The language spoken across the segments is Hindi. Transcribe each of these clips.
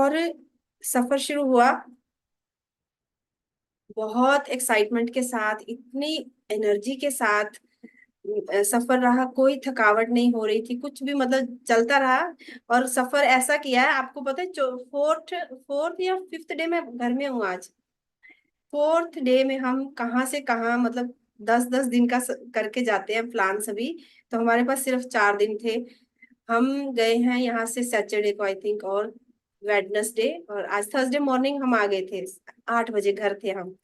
और सफर शुरू हुआ बहुत एक्साइटमेंट के साथ, इतनी एनर्जी के साथ। सफर रहा, कोई थकावट नहीं हो रही थी, कुछ भी मतलब चलता रहा। और सफर ऐसा किया है, आपको पता है, फोर्थ फोर्थ या फिफ्थ डे में घर में हूँ आज। फोर्थ डे में हम कहाँ से कहाँ, मतलब 10-10 दिन का करके जाते हैं प्लान सभी। तो हमारे पास सिर्फ 4 दिन थे। हम गए हैं यहाँ से सैटरडे को आई थिंक, और वेडनेसडे, और आज थर्सडे मॉर्निंग हम आ गए थे। 8 बजे घर थे हम।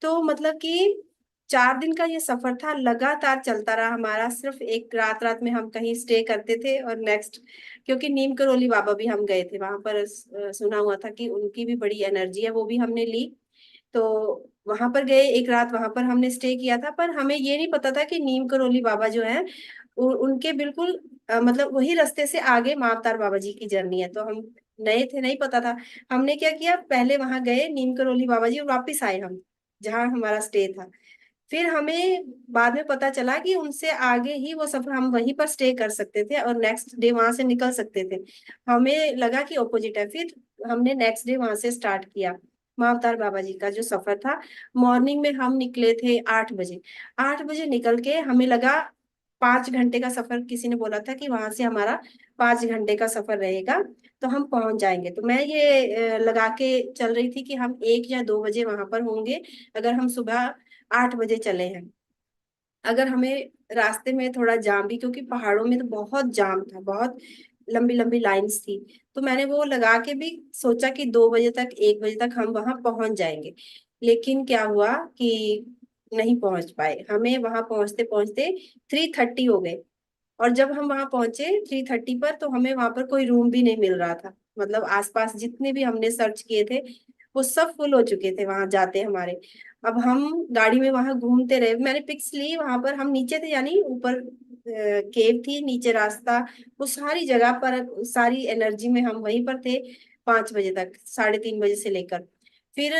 तो मतलब कि 4 दिन का ये सफर था, लगातार चलता रहा हमारा। सिर्फ एक रात रात में हम कहीं स्टे करते थे और नेक्स्ट, क्योंकि नीम करोली बाबा भी हम गए थे वहां पर। सुना हुआ था कि उनकी भी बड़ी एनर्जी है, वो भी हमने ली। तो वहां पर गए, एक रात वहां पर हमने स्टे किया था। पर हमें ये नहीं पता था कि नीम करोली बाबा जो है, उनके बिल्कुल मतलब वही रास्ते से आगे माँ अवतार बाबा जी की जर्नी है। तो हम नए थे, नहीं पता था। हमने क्या किया, पहले वहां गए नीम करोली बाबा जी और वापिस आए हम जहाँ हमारा स्टे था। फिर हमें बाद में पता चला कि उनसे आगे ही वो सफर, हम वहीं पर स्टे कर सकते थे और नेक्स्ट डे वहां से निकल सकते थे। हमें लगा कि ऑपोजिट है। फिर हमने नेक्स्ट डे वहां से स्टार्ट किया माँ अवतार बाबा जी का जो सफर था। मॉर्निंग में हम निकले थे 8 बजे। 8 बजे निकल के हमें लगा 5 घंटे का सफर, किसी ने बोला था कि वहां से हमारा 5 घंटे का सफर रहेगा, तो हम पहुंच जाएंगे। तो मैं ये लगा के चल रही थी कि हम 1 या 2 बजे वहां पर होंगे, अगर हम सुबह 8 बजे चले हैं। अगर हमें रास्ते में थोड़ा जाम भी, क्योंकि पहाड़ों में तो बहुत जाम था, बहुत लंबी लंबी लाइंस थी। तो मैंने वो लगा के भी सोचा कि 2 बजे तक, 1 बजे तक हम वहां पहुंच जाएंगे। लेकिन क्या हुआ कि नहीं पहुंच पाए। हमें वहां पहुंचते पहुंचते 3:30 हो गए। और जब हम वहां पहुंचे 3:30 पर, तो हमें वहां पर कोई रूम भी नहीं मिल रहा था। मतलब आसपास जितने भी हमने सर्च किए थे, वो सब फुल हो चुके थे वहां जाते हमारे। अब हम गाड़ी में वहां घूमते रहे, मैंने पिक्स ली वहां पर। हम नीचे थे, यानी ऊपर केव थी, नीचे रास्ता, वो सारी जगह पर, सारी एनर्जी में हम वहीं पर थे 5 बजे तक, 3:30 बजे से लेकर। फिर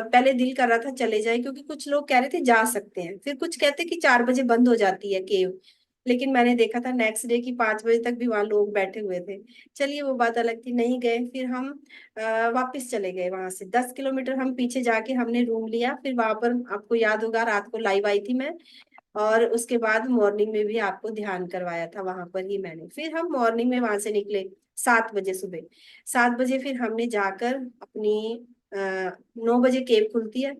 पहले दिल कर रहा था चले जाए, क्योंकि कुछ लोग कह रहे थे जा सकते हैं, फिर कुछ कहते कि 4 बजे बंद हो जाती है केव। लेकिन मैंने देखा था नेक्स्ट डे की 5 बजे तक भी वहां लोग बैठे हुए थे। चलिए वो बात अलग थी, नहीं गए। फिर हम वापस चले गए। वहां से 10 किलोमीटर हम पीछे जाके हमने रूम लिया। फिर वहां पर आपको याद होगा, रात को लाइव आई थी मैं। और उसके बाद मॉर्निंग में भी आपको ध्यान करवाया था वहां पर ही मैंने। फिर हम मॉर्निंग में वहां से निकले 7 बजे सुबह। 7 बजे फिर हमने जाकर अपनी 9 बजे केव खुलती है,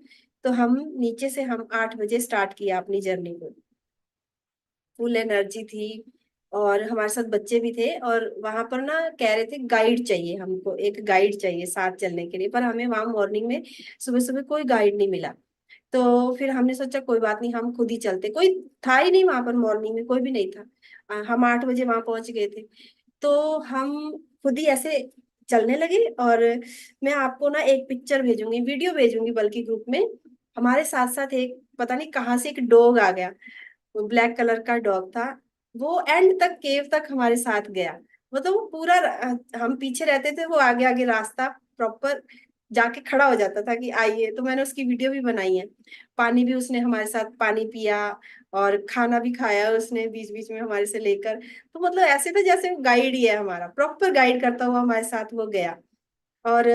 तो हम नीचे से हम 8 बजे स्टार्ट किया अपनी जर्नी को। फुल एनर्जी थी। और हमारे साथ बच्चे भी थे, और वहां पर ना कह रहे थे गाइड चाहिए, हमको एक गाइड चाहिए साथ चलने के लिए। पर हमें वहां मॉर्निंग में सुबह सुबह कोई गाइड नहीं मिला। तो फिर हमने सोचा कोई बात नहीं, हम खुद ही चलते। कोई था ही नहीं वहां पर, मॉर्निंग में कोई भी नहीं था। हम 8 बजे वहां पहुंच गए थे। तो हम खुद ही ऐसे चलने लगे। और मैं आपको ना एक पिक्चर भेजूंगी, वीडियो भेजूंगी बल्कि, ग्रुप में। हमारे साथ साथ एक, पता नहीं कहाँ से एक डॉग आ गया। वो ब्लैक कलर का डॉग था। वो एंड तक, केव तक हमारे साथ गया। मतलब वो पूरा हम पीछे रहते थे, वो आगे आगे रास्ता प्रॉपर जाके खड़ा हो जाता था कि आइए। तो मैंने उसकी वीडियो भी बनाई है। पानी भी उसने हमारे साथ पानी पिया, और खाना भी खाया उसने बीच बीच में हमारे से लेकर। तो मतलब ऐसे था जैसे वो गाइड ही है हमारा, प्रॉपर गाइड करता हुआ हमारे साथ वो गया। और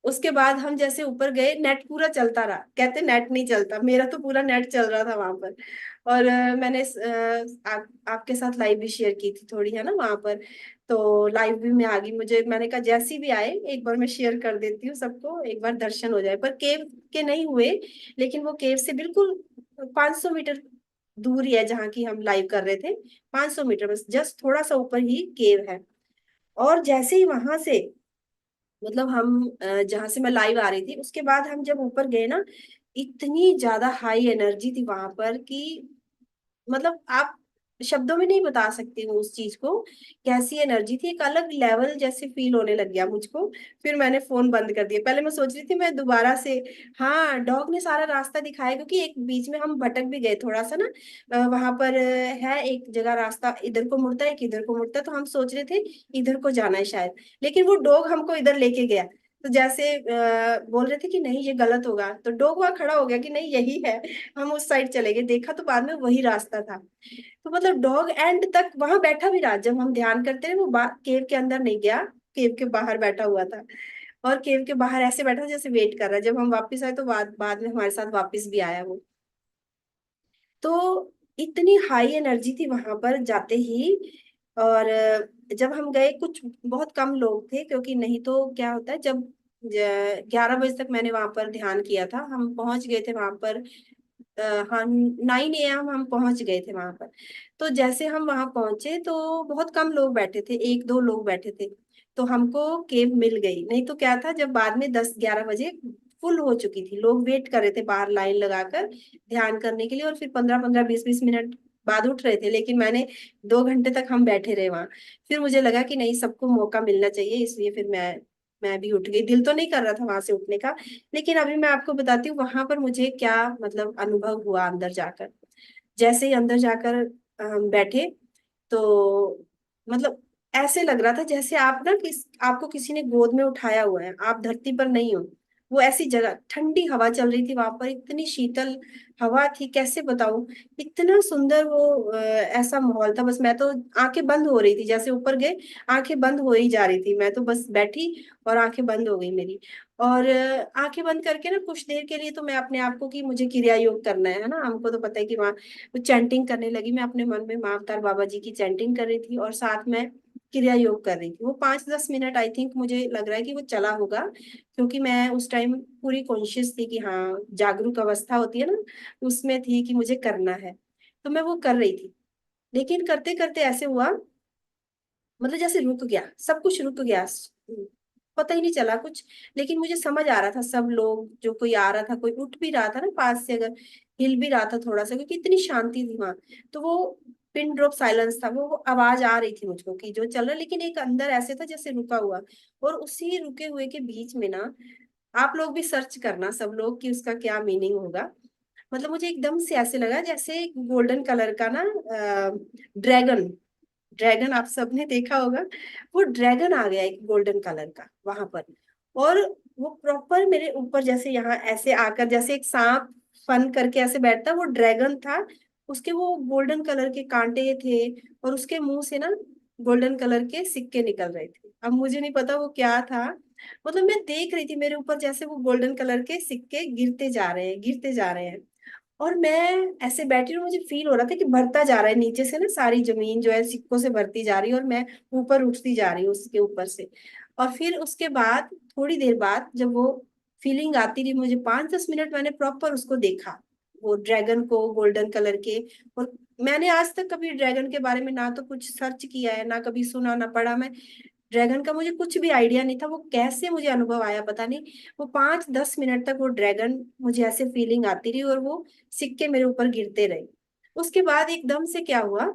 उसके बाद हम जैसे ऊपर गए, नेट पूरा चलता रहा। कहते नेट नहीं चलता, मेरा तो पूरा नेट चल रहा था वहां पर। और मैंने आपके साथ लाइव भी शेयर की थी थोड़ी, है ना वहां पर। तो लाइव भी में आ गई, मुझे मैंने कहा जैसी भी आए एक बार मैं शेयर कर देती हूँ सबको, एक बार दर्शन हो जाए। पर केव के नहीं हुए। लेकिन वो केव से बिल्कुल 500 मीटर दूर ही है जहाँ की हम लाइव कर रहे थे। 500 मीटर, बस जस्ट थोड़ा सा ऊपर ही केव है। और जैसे ही वहां से, मतलब हम जहां से मैं लाइव आ रही थी, उसके बाद हम जब ऊपर गए ना, इतनी ज्यादा हाई एनर्जी थी वहां पर कि मतलब आप शब्दों में नहीं बता सकती हूँ उस चीज को। कैसी एनर्जी थी, एक अलग लेवल जैसे फील होने लग गया मुझको। फिर मैंने फोन बंद कर दिया। पहले मैं सोच रही थी मैं दोबारा से, हाँ डॉग ने सारा रास्ता दिखाया, क्योंकि एक बीच में हम भटक भी गए थोड़ा सा ना। वहां पर है एक जगह, रास्ता इधर को मुड़ता है कि इधर को मुड़ता है, तो हम सोच रहे थे इधर को जाना है शायद। लेकिन वो डॉग हमको इधर लेके गया। तो जैसे बोल रहे थे कि नहीं ये गलत होगा, तो डॉग वहां खड़ा हो गया कि नहीं यही है। हम उस साइड चले गए, देखा तो बाद में वही रास्ता था। तो मतलब डॉग एंड तक वहां बैठा भी रहा, जब हम ध्यान करते रहे वो केव के अंदर नहीं गया। केव के बाहर बैठा हुआ था। और केव के बाहर ऐसे बैठा था जैसे वेट कर रहा है। जब हम वापस आए तो बाद में हमारे साथ वापस भी आया वो। तो इतनी हाई एनर्जी थी वहां पर जाते ही। और जब हम गए कुछ बहुत कम लोग थे, क्योंकि नहीं तो क्या होता है जब 11 बजे तक मैंने वहां पर ध्यान किया था, हम पहुंच गए थे वहां पर। हाँ 9 AM हम पहुंच गए थे वहां पर। तो जैसे हम वहां पहुंचे तो बहुत कम लोग बैठे थे, एक दो लोग बैठे थे। तो हमको केव मिल गई। नहीं तो क्या था, जब बाद में 10-11 बजे फुल हो चुकी थी, लोग वेट कर रहे थे बाहर लाइन लगाकर ध्यान करने के लिए, और फिर 15-15 20-20 मिनट बाद उठ रहे थे। लेकिन मैंने 2 घंटे तक हम बैठे रहे वहां। फिर मुझे लगा कि नहीं, सबको मौका मिलना चाहिए, इसलिए फिर मैं भी उठ गई। दिल तो नहीं कर रहा था वहां से उठने का। लेकिन अभी मैं आपको बताती हूँ वहां पर मुझे क्या मतलब अनुभव हुआ अंदर जाकर। जैसे ही अंदर जाकर हम बैठे, तो मतलब ऐसे लग रहा था जैसे आप ना आपको किसी ने गोद में उठाया हुआ है, आप धरती पर नहीं हो। वो ऐसी जगह, ठंडी हवा चल रही थी वहां पर, इतनी शीतल हवा थी, कैसे बताऊं। इतना सुंदर वो ऐसा माहौल था। बस मैं तो आंखें बंद हो रही थी, जैसे ऊपर गए आंखें बंद हो ही जा रही थी, मैं तो बस बैठी और आंखें बंद हो गई मेरी। और आंखें बंद करके ना कुछ देर के लिए तो मैं अपने आप को, कि मुझे क्रिया योग करना है ना, हमको तो पता है कि वहाँ वो चैंटिंग करने लगी। मैं अपने मन में माँ अवतार बाबा जी की चैंटिंग कर रही थी, और साथ में क्रिया योग कर रही थी। वो 5-10 मिनट आई थिंक, मुझे लग रहा है कि वो चला होगा, क्योंकि मैं उस टाइम पूरी कॉन्शियस थी कि हाँ, जागरूक अवस्था होती है ना, उसमें थी कि मुझे करना है। तो मैं वो कर रही थी। लेकिन करते करते ऐसे हुआ, मतलब जैसे रुक गया, सब कुछ रुक गया। पता ही नहीं चला कुछ। लेकिन मुझे समझ आ रहा था, सब लोग जो कोई आ रहा था, कोई उठ भी रहा था ना पास से, अगर हिल भी रहा था थोड़ा सा, क्योंकि इतनी शांति थी वहां। तो वो पिन ड्रॉप साइलेंस था, वो आवाज आ रही थी मुझको कि जो चल रहा है, लेकिन एक अंदर ऐसे था जैसे रुका हुआ। और उसी रुके हुए के बीच में ना, आप लोग भी सर्च करना सब लोग कि उसका क्या मीनिंग होगा। मतलब मुझे एकदम से ऐसे लगा जैसे गोल्डन कलर का ना ड्रैगन। ड्रैगन आप सबने देखा होगा। वो ड्रैगन आ गया एक गोल्डन कलर का वहां पर। और वो प्रॉपर मेरे ऊपर, जैसे यहाँ ऐसे आकर, जैसे एक सांप फन करके ऐसे बैठता, वो ड्रैगन था। उसके वो गोल्डन कलर के कांटे थे, और उसके मुंह से ना गोल्डन कलर के सिक्के निकल रहे थे। अब मुझे नहीं पता वो क्या था। मतलब मैं देख रही थी मेरे ऊपर जैसे वो गोल्डन कलर के सिक्के गिरते जा रहे हैं, गिरते जा रहे हैं। और मैं ऐसे बैठी हूँ, मुझे फील हो रहा था कि भरता जा रहा है नीचे से ना, सारी जमीन जो है सिक्कों से भरती जा रही है, और मैं ऊपर उठती जा रही हूँ उसके ऊपर से। और फिर उसके बाद थोड़ी देर बाद जब वो फीलिंग आती रही मुझे, 5-10 मिनट मैंने प्रॉपर उसको देखा, वो ड्रैगन को गोल्डन कलर के। और मैंने आज तक कभी ड्रैगन के बारे में ना तो कुछ सर्च किया है, ना कभी सुना ना पढ़ा। मैं ड्रैगन का मुझे कुछ भी आइडिया नहीं था, वो कैसे मुझे अनुभव आया पता नहीं। वो 5-10 मिनट तक वो ड्रैगन, मुझे ऐसे फीलिंग आती रही, और वो सिक्के मेरे ऊपर गिरते रहे। उसके बाद एकदम से क्या हुआ,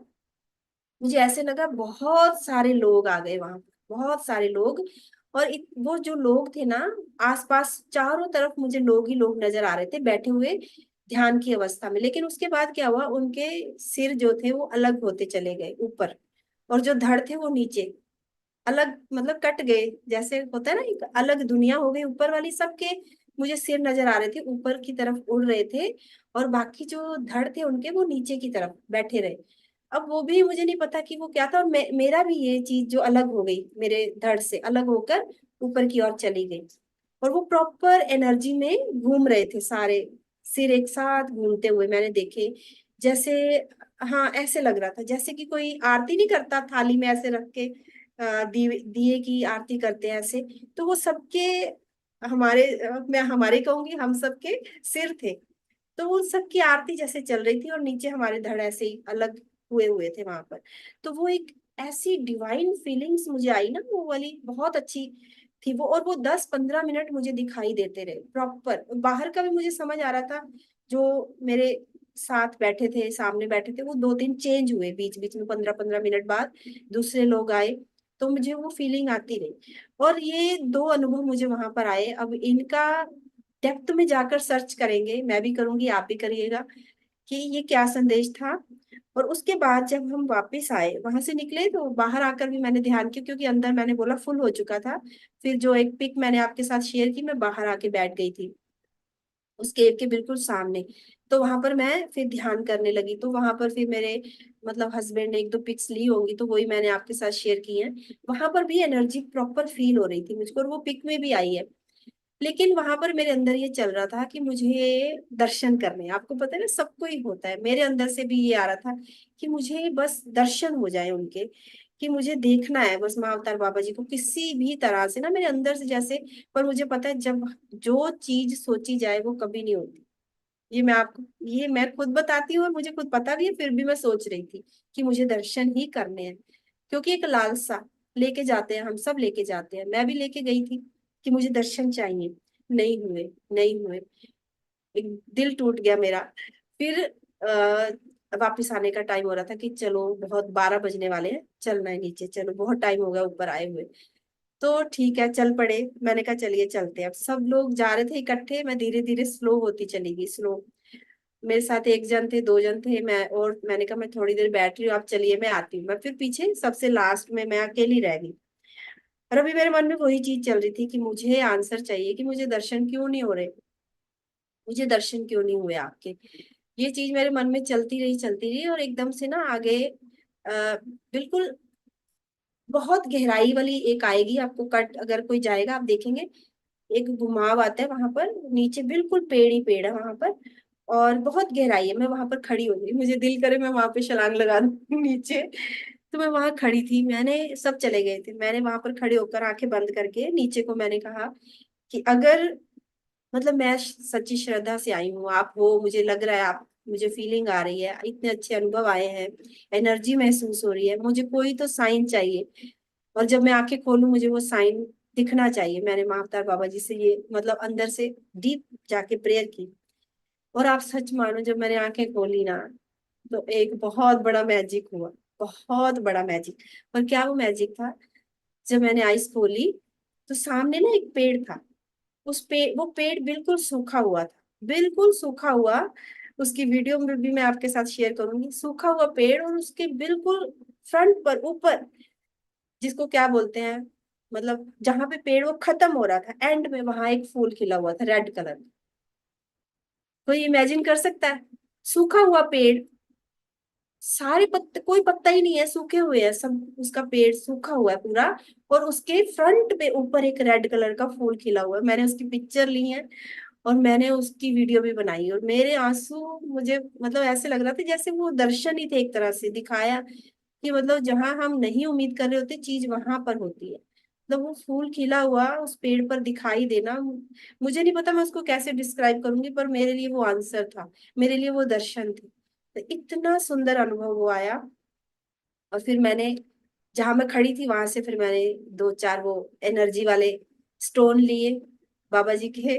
मुझे ऐसे लगा बहुत सारे लोग आ गए वहां, बहुत सारे लोग। और वो जो लोग थे ना, आसपास चारों तरफ मुझे लोग ही लोग नजर आ रहे थे बैठे हुए ध्यान की अवस्था में। लेकिन उसके बाद क्या हुआ, उनके सिर जो थे वो अलग होते चले गए ऊपर, और जो धड़ थे वो नीचे अलग, मतलब कट गए। जैसे होता है ना, एक अलग दुनिया हो गई ऊपर वाली, सबके मुझे सिर नजर आ रहे थे ऊपर की तरफ उड़ रहे थे। और बाकी जो धड़ थे उनके, वो नीचे की तरफ बैठे रहे। अब वो भी मुझे नहीं पता कि वो क्या था। और मेरा भी ये चीज जो अलग हो गई, मेरे धड़ से अलग होकर ऊपर की ओर चली गई। और वो प्रॉपर एनर्जी में घूम रहे थे सारे, सिर एक साथ घूमते हुए मैंने देखे। जैसे, हाँ ऐसे लग रहा था जैसे कि कोई आरती नहीं करता थाली में ऐसे रख के, दिए दिए की आरती करते हैं ऐसे। तो वो सबके, हमारे मैं हमारे कहूंगी, हम सबके सिर थे। तो वो सबकी आरती जैसे चल रही थी, और नीचे हमारे धड़ ऐसे ही अलग हुए हुए थे वहां पर। तो वो एक ऐसी डिवाइन फीलिंग्स मुझे आई ना, वो वाली बहुत अच्छी थी वो। और वो 10-15 मिनट मुझे दिखाई देते रहे प्रॉपर, बाहर का भी मुझे समझ आ रहा था। जो मेरे साथ बैठे थे, सामने बैठे थे, वो 2-3 चेंज हुए बीच बीच में, 15-15 मिनट बाद दूसरे लोग आए। तो मुझे वो फीलिंग आती रही। और ये दो अनुभव मुझे वहां पर आए। अब इनका डेप्थ में जाकर सर्च करेंगे, मैं भी करूंगी, आप भी करिएगा, कि ये क्या संदेश था। और उसके बाद जब हम वापस आए, वहां से निकले, तो बाहर आकर भी मैंने ध्यान किया, क्योंकि अंदर मैंने बोला फुल हो चुका था। फिर जो एक पिक मैंने आपके साथ शेयर की, मैं बाहर आके बैठ गई थी। उस केव के बिल्कुल सामने। तो वहां पर मैं फिर ध्यान करने लगी, तो वहां पर फिर मेरे मतलब हस्बैंड ने एक दो पिक्स ली होंगी, तो वही मैंने आपके साथ शेयर की है। वहां पर भी एनर्जी प्रॉपर फील हो रही थी मुझको, और वो पिक में भी आई है। लेकिन वहां पर मेरे अंदर ये चल रहा था कि मुझे दर्शन करने हैं। आपको पता है ना, सबको ही होता है, मेरे अंदर से भी ये आ रहा था कि मुझे बस दर्शन हो जाए उनके, कि मुझे देखना है बस माँ अवतार बाबा जी को किसी भी तरह से ना, मेरे अंदर से जैसे। पर मुझे पता है, जब जो चीज सोची जाए वो कभी नहीं होती। ये मैं खुद बताती हूँ, और मुझे खुद पता भी है, फिर भी मैं सोच रही थी कि मुझे दर्शन ही करने हैं। क्योंकि एक लालसा लेके जाते हैं, हम सब लेके जाते हैं, मैं भी लेके गई थी कि मुझे दर्शन चाहिए। नहीं हुए, नहीं हुए। एक दिल टूट गया मेरा। फिर वापिस आने का टाइम हो रहा था कि चलो बहुत 12 बजने वाले हैं, चलना है नीचे, चलो बहुत टाइम हो गया ऊपर आए हुए। तो ठीक है, चल पड़े। मैंने कहा चलिए चलते हैं। अब सब लोग जा रहे थे इकट्ठे, मैं धीरे धीरे स्लो होती चली गई, स्लो। मेरे साथ एक जन थे, दो जन थे, मैं, और मैंने कहा मैं थोड़ी देर बैठ रही हूँ, आप चलिए मैं आती हूँ। मैं फिर पीछे सबसे लास्ट में मैं अकेली रह गई। और अभी मेरे मन में वही चीज चल रही थी कि मुझे आंसर चाहिए कि मुझे दर्शन क्यों नहीं हो रहे, मुझे दर्शन क्यों नहीं हुए आपके। ये चीज मेरे मन में चलती रही, और एकदम से ना आगे बिल्कुल बहुत गहराई वाली एक आएगी, आपको कट अगर कोई जाएगा आप देखेंगे, एक घुमाव आता है वहां पर, नीचे बिल्कुल पेड़ ही पेड़ है वहां पर, और बहुत गहराई है। मैं वहां पर खड़ी हो गई, मुझे दिल करे मैं वहां पे छलांग लगा दूं नीचे। तो मैं वहां खड़ी थी, मैंने सब चले गए थे, मैंने वहां पर खड़े होकर आंखें बंद करके नीचे को मैंने कहा कि अगर मतलब मैं सच्ची श्रद्धा से आई हूँ, आप हो, मुझे लग रहा है आप, मुझे फीलिंग आ रही है, इतने अच्छे अनुभव आए हैं, एनर्जी महसूस हो रही है, मुझे कोई तो साइन चाहिए। और जब मैं आंखें खोलूं मुझे वो साइन दिखना चाहिए। मैंने महाअवतार बाबा जी से ये मतलब अंदर से डीप जाके प्रेयर की। और आप सच मानो, जब मैंने आंखें खोली ना, तो एक बहुत बड़ा मैजिक हुआ, बहुत बड़ा मैजिक। पर क्या वो मैजिक था, जब मैंने आईज खोली तो सामने ना एक पेड़ था। वो पेड़ बिल्कुल सूखा हुआ था, बिल्कुल सूखा हुआ। उसकी वीडियो में भी मैं आपके साथ शेयर करूंगी, सूखा हुआ पेड़, और उसके बिल्कुल फ्रंट पर ऊपर, जिसको क्या बोलते हैं, मतलब जहां पे पेड़ वो खत्म हो रहा था एंड में, वहां एक फूल खिला हुआ था रेड कलर। कोई इमेजिन कर सकता है, सूखा हुआ पेड़, सारे पत्ते, कोई पत्ता ही नहीं है, सूखे हुए हैं सब, उसका पेड़ सूखा हुआ है पूरा। और उसके फ्रंट पे ऊपर एक रेड कलर का फूल खिला हुआ है। मैंने उसकी पिक्चर ली है, और मैंने उसकी वीडियो भी बनाई, और मेरे आंसू, मुझे मतलब ऐसे लग रहा था जैसे वो दर्शन ही थे, एक तरह से दिखाया कि मतलब जहां हम नहीं उम्मीद कर रहे होते चीज वहां पर होती है। मतलब वो फूल खिला हुआ उस पेड़ पर दिखाई देना, मुझे नहीं पता मैं उसको कैसे डिस्क्राइब करूंगी, पर मेरे लिए वो आंसर था, मेरे लिए वो दर्शन थे। तो इतना सुंदर अनुभव वो आया। और फिर मैंने, जहां मैं खड़ी थी वहां से फिर मैंने दो चार वो एनर्जी वाले स्टोन लिए बाबा जी के,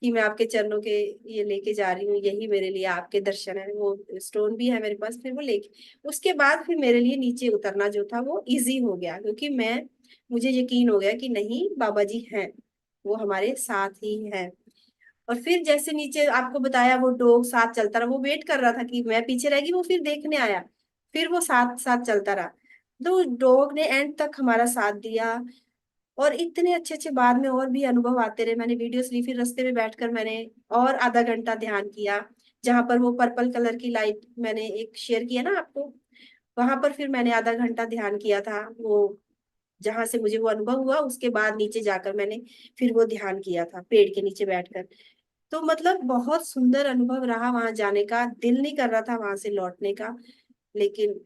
कि मैं आपके चरणों के ये लेके जा रही हूँ, यही मेरे लिए आपके दर्शन है। वो स्टोन भी है मेरे पास, फिर वो लेके, उसके बाद फिर मेरे लिए नीचे उतरना जो था वो इजी हो गया, क्योंकि मुझे यकीन हो गया कि नहीं, बाबा जी हैं, वो हमारे साथ ही हैं। और फिर जैसे नीचे आपको बताया, वो डॉग साथ चलता रहा, वो वेट कर रहा था कि मैं पीछे रहेगी, वो फिर देखने आया, फिर वो साथ साथ चलता रहा। तो डॉग ने एंड तक हमारा साथ दिया। और इतने अच्छे अच्छे बाद में और भी अनुभव आते रहे, मैंने वीडियोस ली, फिर रास्ते में बैठकर मैंने और आधा घंटा ध्यान किया। जहां पर वो पर्पल कलर की लाइट मैंने एक शेयर किया ना आपको, वहां पर फिर मैंने आधा घंटा ध्यान किया था। वो जहां से मुझे वो अनुभव हुआ, उसके बाद नीचे जाकर मैंने फिर वो ध्यान किया था पेड़ के नीचे बैठकर। तो मतलब बहुत सुंदर अनुभव रहा वहां जाने का, दिल नहीं कर रहा था वहां से लौटने का, लेकिन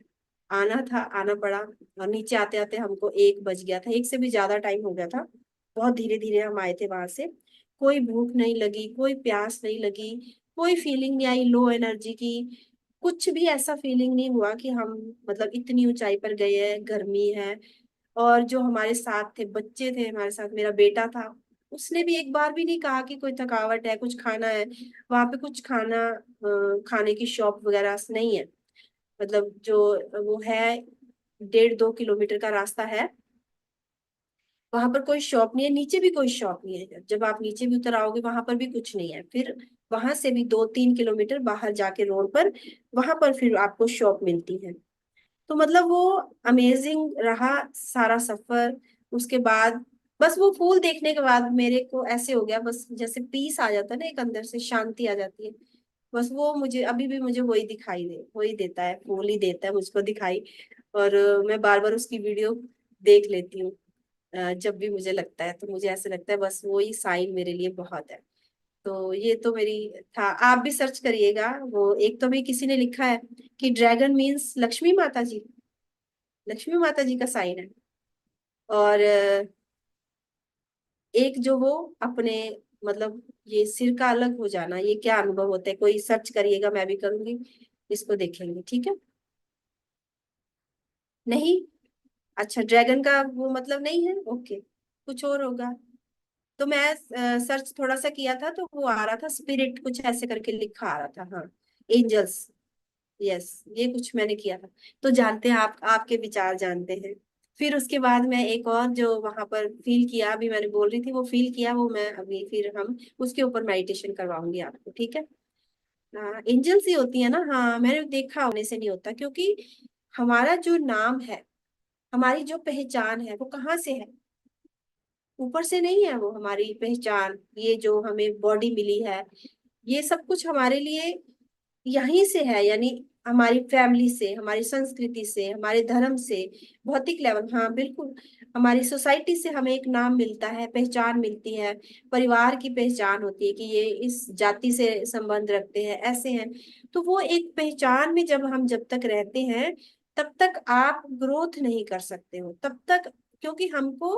आना था, आना पड़ा। और नीचे आते आते हमको 1 बज गया था, एक से भी ज्यादा टाइम हो गया था। बहुत धीरे धीरे हम आए थे वहां से। कोई भूख नहीं लगी, कोई प्यास नहीं लगी, कोई फीलिंग नहीं आई लो एनर्जी की, कुछ भी ऐसा फीलिंग नहीं हुआ कि हम मतलब इतनी ऊंचाई पर गए हैं, गर्मी है। और जो हमारे साथ थे, बच्चे थे हमारे साथ, मेरा बेटा था, उसने भी एक बार भी नहीं कहा कि कोई थकावट है, कुछ खाना है। वहां पे कुछ खाने की शॉप वगैरह नहीं है। मतलब जो वो है, 1.5-2 किलोमीटर का रास्ता है, वहां पर कोई शॉप नहीं है, नीचे भी कोई शॉप नहीं है। जब आप नीचे भी उतर आओगे वहां पर भी कुछ नहीं है। फिर वहां से भी 2-3 किलोमीटर बाहर जाके रोड पर, वहां पर फिर आपको शॉप मिलती है। तो मतलब वो अमेजिंग रहा सारा सफर। उसके बाद बस वो फूल देखने के बाद मेरे को ऐसे हो गया, बस जैसे पीस आ जाता है ना, एक अंदर से शांति आ जाती है। बस वो मुझे अभी भी मुझे वही देता है, फूल ही देता है मुझको दिखाई। और मैं बार बार उसकी वीडियो देख लेती हूँ। जब भी मुझे लगता है तो मुझे ऐसे लगता है बस वो ही साइन मेरे लिए बहुत है। तो ये तो मेरी था। आप भी सर्च करिएगा, वो एक तो भी किसी ने लिखा है कि ड्रैगन मीन्स लक्ष्मी माता जी, लक्ष्मी माता जी का साइन है। और एक जो वो अपने मतलब ये सिर का अलग हो जाना, ये क्या अनुभव होता है, कोई सर्च करिएगा, मैं भी करूंगी, इसको देखेंगे, ठीक है। नहीं, अच्छा ड्रैगन का वो मतलब नहीं है, ओके, कुछ और होगा। तो मैं सर्च थोड़ा सा किया था तो वो आ रहा था स्पिरिट, कुछ ऐसे करके लिखा आ रहा था, हाँ, एंजल्स, यस, ये कुछ मैंने किया था। तो जानते हैं आप, आपके विचार जानते हैं। फिर उसके बाद मैं एक और जो वहां पर फील किया, अभी मैंने बोल रही थी वो फील किया, वो मैं अभी फिर हम उसके ऊपर मेडिटेशन करवाऊंगी आपको, ठीक है। हाँ, एंजल्स ही होती है ना, हाँ मैंने देखा, होने से नहीं होता, क्योंकि हमारा जो नाम है, हमारी जो पहचान है वो कहाँ से है, ऊपर से नहीं है वो हमारी पहचान। ये जो हमें बॉडी मिली है, ये सब कुछ हमारे लिए यहीं से है, यानी हमारी फैमिली से, हमारी संस्कृति से, हमारे धर्म से, भौतिक लेवल, हाँ बिल्कुल, हमारी सोसाइटी से हमें एक नाम मिलता है, पहचान मिलती है, परिवार की पहचान होती है कि ये इस जाति से संबंध रखते हैं, ऐसे हैं। तो वो एक पहचान में जब हम जब तक रहते हैं, तब तक आप ग्रोथ नहीं कर सकते हो, तब तक, क्योंकि हमको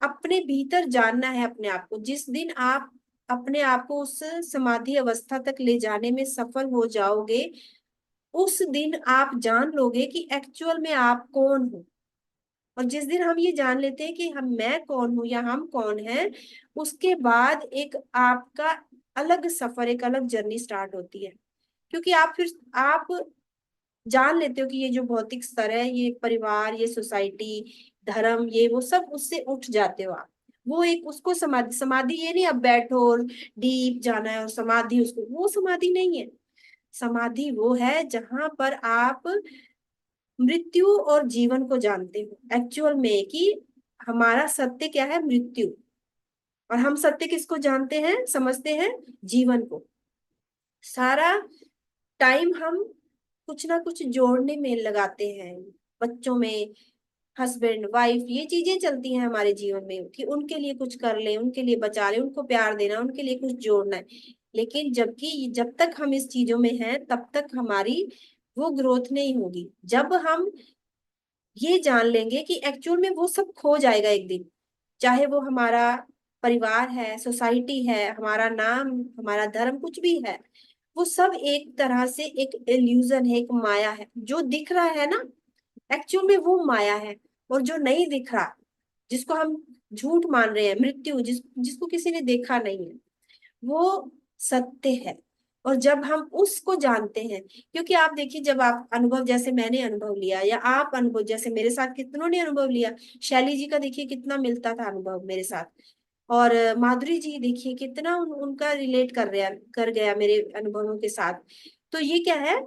अपने भीतर जानना है अपने आप को। जिस दिन आप अपने आप को उस समाधि अवस्था तक ले जाने में सफल हो जाओगे, उस दिन आप जान लोगे कि एक्चुअल में आप कौन हो। और जिस दिन हम ये जान लेते हैं कि हम, मैं कौन हूं या हम कौन हैं, उसके बाद एक आपका अलग सफर, एक अलग जर्नी स्टार्ट होती है। क्योंकि आप फिर आप जान लेते हो कि ये जो भौतिक स्तर है, ये परिवार, ये सोसाइटी, धर्म, ये वो सब उससे उठ जाते हो आप। वो एक उसको समाधि, समाधि ये नहीं अब बैठो और डीप जाना है और समाधि, उसको वो समाधि नहीं है। समाधि वो है जहां पर आप मृत्यु और जीवन को जानते हो एक्चुअल में, कि हमारा सत्य क्या है, मृत्यु। और हम सत्य किसको जानते हैं, समझते हैं, जीवन को। सारा टाइम हम कुछ ना कुछ जोड़ने में लगाते हैं, बच्चों में, हस्बैंड वाइफ, ये चीजें चलती हैं हमारे जीवन में कि उनके लिए कुछ कर ले, उनके लिए बचा ले, उनको प्यार देना, उनके लिए कुछ जोड़ना है। लेकिन जबकि जब तक हम इस चीजों में हैं, तब तक हमारी वो ग्रोथ नहीं होगी। जब हम ये जान लेंगे कि एक्चुअल में वो सब खो जाएगा एक दिन, चाहे वो हमारा परिवार है, सोसाइटी है, हमारा नाम, हमारा धर्म, कुछ भी है, वो सब एक तरह से एक इल्यूजन है, एक माया है। जो दिख रहा है ना, एक्चुअल में वो माया है। और जो नहीं दिख रहा, जिसको हम झूठ मान रहे हैं, मृत्यु, जिसको किसी ने देखा नहीं है, वो सत्य है। और जब हम उसको जानते हैं, क्योंकि आप देखिए, जब आप अनुभव, जैसे मैंने अनुभव लिया, या आप अनुभव, जैसे मेरे साथ कितनों ने अनुभव लिया, शैली जी का देखिए कितना मिलता था अनुभव मेरे साथ। और माधुरी जी देखिए कितना उनका रिलेट कर गया मेरे अनुभवों के साथ। तो ये क्या है,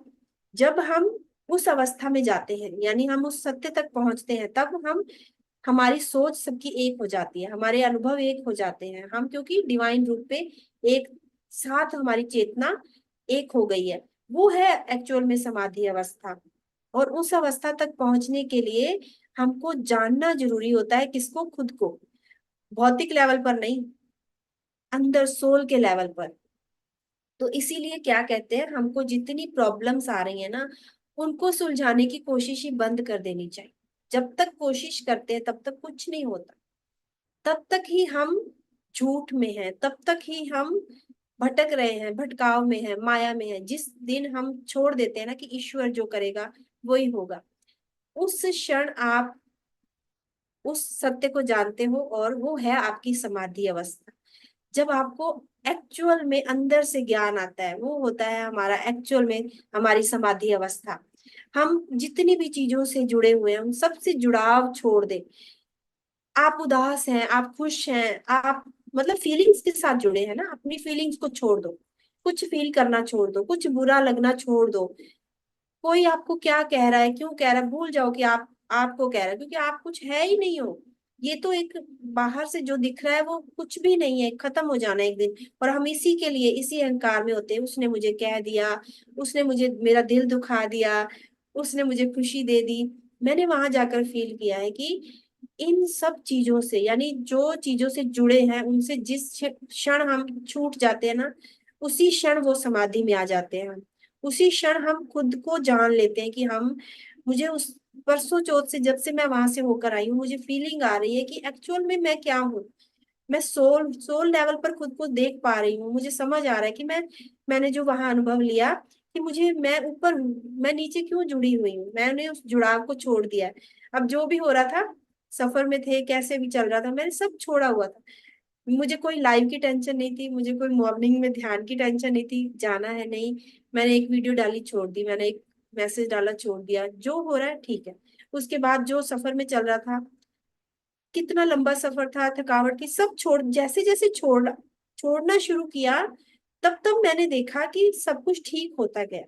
जब हम उस अवस्था में जाते हैं, यानी हम उस सत्य तक पहुंचते हैं, तब हम, हमारी सोच सबकी एक हो जाती है, हमारे अनुभव एक हो जाते हैं हम, क्योंकि डिवाइन रूप पे एक साथ हमारी चेतना एक हो गई है। वो है एक्चुअल में समाधि अवस्था। और उस अवस्था तक पहुंचने के लिए हमको जानना जरूरी होता है, किसको, खुद को, भौतिक लेवल पर नहीं, अंदर सोल के लेवल पर। तो इसीलिए क्या कहते हैं, हमको जितनी प्रॉब्लम्स आ रही है ना, उनको सुलझाने की कोशिश ही बंद कर देनी चाहिए। जब तक कोशिश करते हैं तब तक कुछ नहीं होता, तब तक ही हम झूठ में हैं, तब तक ही हम भटक रहे हैं, भटकाव में हैं, माया में हैं। जिस दिन हम छोड़ देते हैं ना कि ईश्वर जो करेगा वही होगा, उस क्षण आप उस सत्य को जानते हो, और वो है आपकी समाधि अवस्था। जब आपको एक्चुअल में अंदर से ज्ञान आता है, वो होता है हमारा एक्चुअल में हमारी समाधि अवस्था। हम जितनी भी चीजों से जुड़े हुए हैं, उन सब से जुड़ाव छोड़ दे। आप उदास हैं, आप खुश हैं, आप मतलब फीलिंग्स के साथ जुड़े हैं ना, अपनी फीलिंग्स को छोड़ दो, कुछ फील करना छोड़ दो, कुछ बुरा लगना छोड़ दो। कोई आपको क्या कह रहा है, क्यों कह रहा है, भूल जाओ कि आप आपको कह रहा है, क्योंकि आप कुछ है ही नहीं हो। ये तो एक बाहर से जो दिख रहा है वो कुछ भी नहीं है, खत्म हो जाना है एक दिन। और हम इसी के लिए इसी अहंकार में होते हैं, उसने मुझे कह दिया, उसने मुझे मेरा दिल दुखा दिया, उसने मुझे खुशी दे दी। मैंने वहां जाकर फील किया है कि इन सब चीजों से, यानी जो चीजों से जुड़े हैं उनसे जिस क्षण हम छूट जाते हैं ना, उसी क्षण वो समाधि में आ जाते हैं। उसी क्षण हम खुद को जान लेते हैं कि हम, मुझे उस परसों चौथ से जब से मैं वहां से होकर आई हूँ, मुझे फीलिंग आ रही है कि एक्चुअल में मैं क्या हूँ। मैं सोल सोल लेवल पर खुद को देख पा रही हूँ। मुझे समझ आ रहा है कि मैंने जो वहां अनुभव लिया कि मुझे, मैं ऊपर हूँ, मैं नीचे क्यों जुड़ी हुई हूँ, मैंने उस जुड़ाव को छोड़ दिया है। अब जो भी हो रहा था, सफर में थे, कैसे भी चल रहा था, मैंने सब छोड़ा हुआ था। मुझे कोई लाइव की टेंशन नहीं थी, मुझे कोई मॉर्निंग में ध्यान की टेंशन नहीं थी, जाना है नहीं। मैंने एक वीडियो डाली छोड़ दी, मैंने एक मैसेज डाला छोड़ दिया, जो हो रहा है ठीक है। उसके बाद जो सफर में चल रहा था, कितना लंबा सफर था, थकावट थी, सब छोड़, जैसे जैसे छोड़ना शुरू किया, तब तब मैंने देखा कि सब कुछ ठीक होता गया।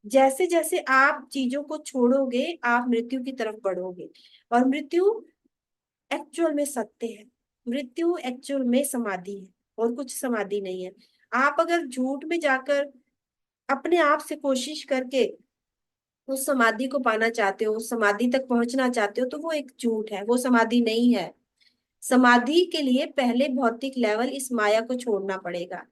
जैसे जैसे आप चीजों को छोड़ोगे, आप मृत्यु की तरफ बढ़ोगे। और मृत्यु एक्चुअल में सत्य है। मृत्यु एक्चुअल में समाधि है, और कुछ समाधि नहीं है। आप अगर झूठ में जाकर अपने आप से कोशिश करके उस समाधि को पाना चाहते हो, उस समाधि तक पहुंचना चाहते हो, तो वो एक झूठ है, वो समाधि नहीं है। समाधि के लिए पहले भौतिक लेवल, इस माया को छोड़ना पड़ेगा।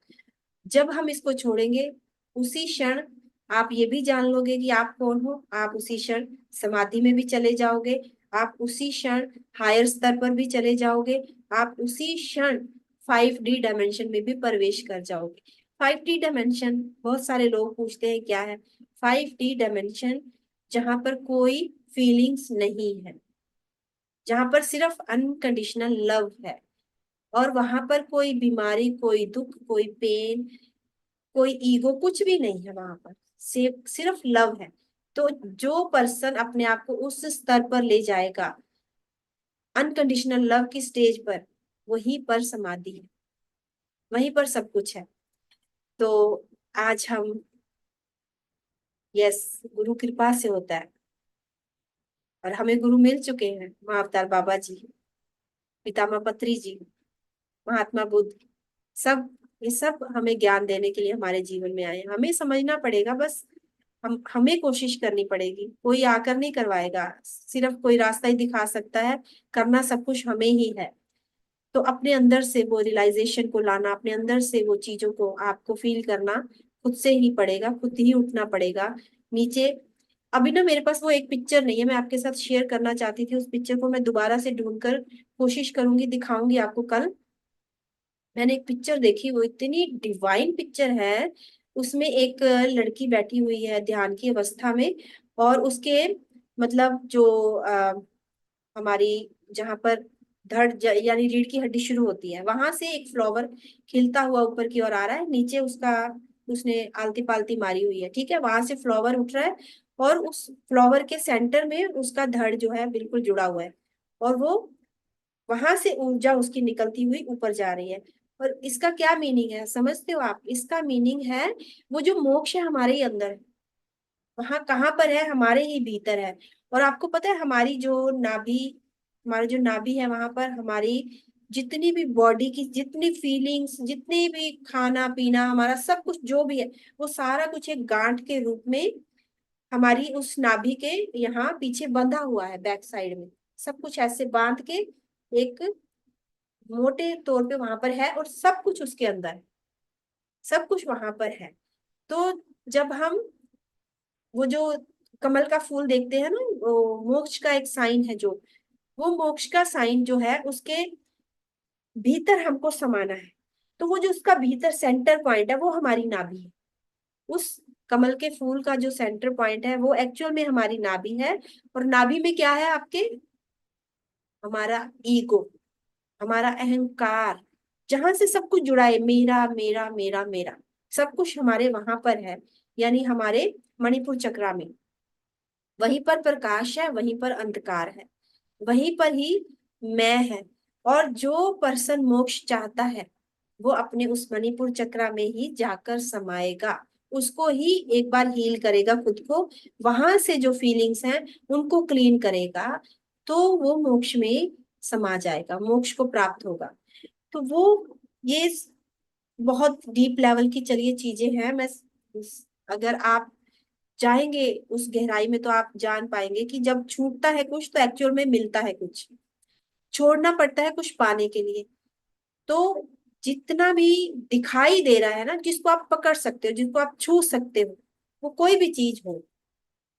जब हम इसको छोड़ेंगे, उसी क्षण आप ये भी जान लोगे कि आप कौन हो। आप उसी क्षण समाधि में भी चले जाओगे, आप उसी क्षण हायर स्तर पर भी चले जाओगे, आप उसी क्षण 5D डायमेंशन में भी प्रवेश कर जाओगे। 5D डायमेंशन, बहुत सारे लोग पूछते हैं क्या है। 5D डायमेंशन, जहां पर कोई फीलिंग्स नहीं है, जहां पर सिर्फ अनकंडीशनल लव है, और वहां पर कोई बीमारी, कोई दुख, कोई पेन, कोई ईगो, कुछ भी नहीं है वहां पर। सिर्फ लव है। तो जो पर्सन अपने आप को उस स्तर पर ले जाएगा, अनकंडीशनल लव की स्टेज पर, वहीं पर समाधि है, वहीं पर सब कुछ है। तो आज हम, यस, गुरु कृपा से होता है। और हमें गुरु मिल चुके हैं, माँ अवतार बाबा जी, पितामह पत्री जी, महात्मा बुद्ध, सब, ये सब हमें ज्ञान देने के लिए हमारे जीवन में आए हैं। हमें समझना पड़ेगा बस, हमें कोशिश करनी पड़ेगी, कोई आकर नहीं करवाएगा, सिर्फ कोई रास्ता ही दिखा सकता है। करना सब कुछ हमें ही है। तो अपने अंदर से वो रियलाइजेशन को लाना, अपने अंदर से वो चीजों को आपको फील करना खुद से ही पड़ेगा, खुद ही उठना पड़ेगा नीचे। अभी ना मेरे पास वो एक पिक्चर नहीं है, मैं आपके साथ शेयर करना चाहती थी, उस पिक्चर को मैं दोबारा से ढूंढकर कोशिश करूंगी, दिखाऊंगी आपको कल। मैंने एक पिक्चर देखी, वो इतनी डिवाइन पिक्चर है। उसमें एक लड़की बैठी हुई है ध्यान की अवस्था में, और उसके मतलब जो हमारी, जहां पर यानी रीढ़ की हड्डी शुरू होती है, वहां से एक फ्लावर खिलता हुआ ऊपर की ओर आ रहा है, नीचे उसका, उसने आलती पालती मारी हुई है, ठीक है, वहां से फ्लावर उठ रहा है। और उस फ्लावर के सेंटर में उसका धड़ जो है बिल्कुल जुड़ा हुआ है, और वो, वहां से ऊर्जा उसकी निकलती हुई ऊपर जा रही है। और इसका क्या मीनिंग है समझते हो आप? इसका मीनिंग है, वो जो मोक्ष है हमारे ही अंदर है। वहां कहाँ पर है? हमारे ही भीतर है। और आपको पता है, हमारी जो नाभि, हमारा जो नाभि है, वहां पर हमारी जितनी भी बॉडी की जितनी फीलिंग्स, जितनी भी खाना पीना, हमारा सब कुछ जो भी है, वो सारा कुछ एक गांठ के रूप में हमारी उस नाभि के यहाँ पीछे बंधा हुआ है, बैक साइड में। सब कुछ ऐसे बांध के एक मोटे तौर पे वहां पर है, और सब कुछ उसके अंदर है, सब कुछ वहां पर है। तो जब हम वो जो कमल का फूल देखते हैं ना, वो मोक्ष का एक साइन है, जो वो मोक्ष का साइन जो है, उसके भीतर हमको समाना है। तो वो जो उसका भीतर सेंटर पॉइंट है, वो हमारी नाभि है। उस कमल के फूल का जो सेंटर पॉइंट है, वो एक्चुअल में हमारी नाभि है। और नाभि में क्या है आपके? हमारा ईगो, हमारा अहंकार, जहां से सब कुछ जुड़ा है, मेरा मेरा मेरा मेरा, सब कुछ हमारे वहां पर है। यानी हमारे मणिपुर चक्रा में, वहीं पर प्रकाश है, वहीं पर अंधकार है, वहीं पर ही मैं है। और जो पर्सन मोक्ष चाहता है, वो अपने उस मणिपुर चक्रा में ही जाकर समाएगा, उसको ही एक बार हील करेगा खुद को, वहां से जो फीलिंग्स हैं उनको क्लीन करेगा, तो वो मोक्ष में समा जाएगा, मोक्ष को प्राप्त होगा। तो वो ये बहुत डीप लेवल की चलिए चीजें हैं। अगर आप जाएंगे उस गहराई में तो आप जान पाएंगे कि जब छूटता है कुछ तो एक्चुअल में मिलता है कुछ, छोड़ना पड़ता है कुछ पाने के लिए। तो जितना भी दिखाई दे रहा है ना, जिसको आप पकड़ सकते हो, जिसको आप छू सकते हो, वो कोई भी चीज हो,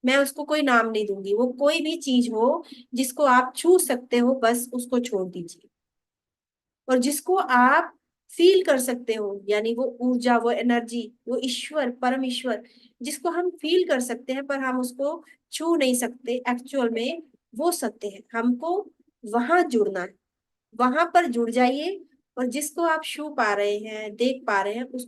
मैं उसको कोई नाम नहीं दूंगी, वो कोई भी चीज हो जिसको आप छू सकते हो, बस उसको छोड़ दीजिए। और जिसको आप फील कर सकते हो, यानी वो ऊर्जा, वो एनर्जी, वो ईश्वर, परम ईश्वर, जिसको हम फील कर सकते हैं पर हम उसको छू नहीं सकते एक्चुअल में, वो सत्य है। हमको वहां जुड़ना है, वहां पर जुड़ जाइए। और जिसको आप छू पा रहे हैं, देख पा रहे हैं, उसको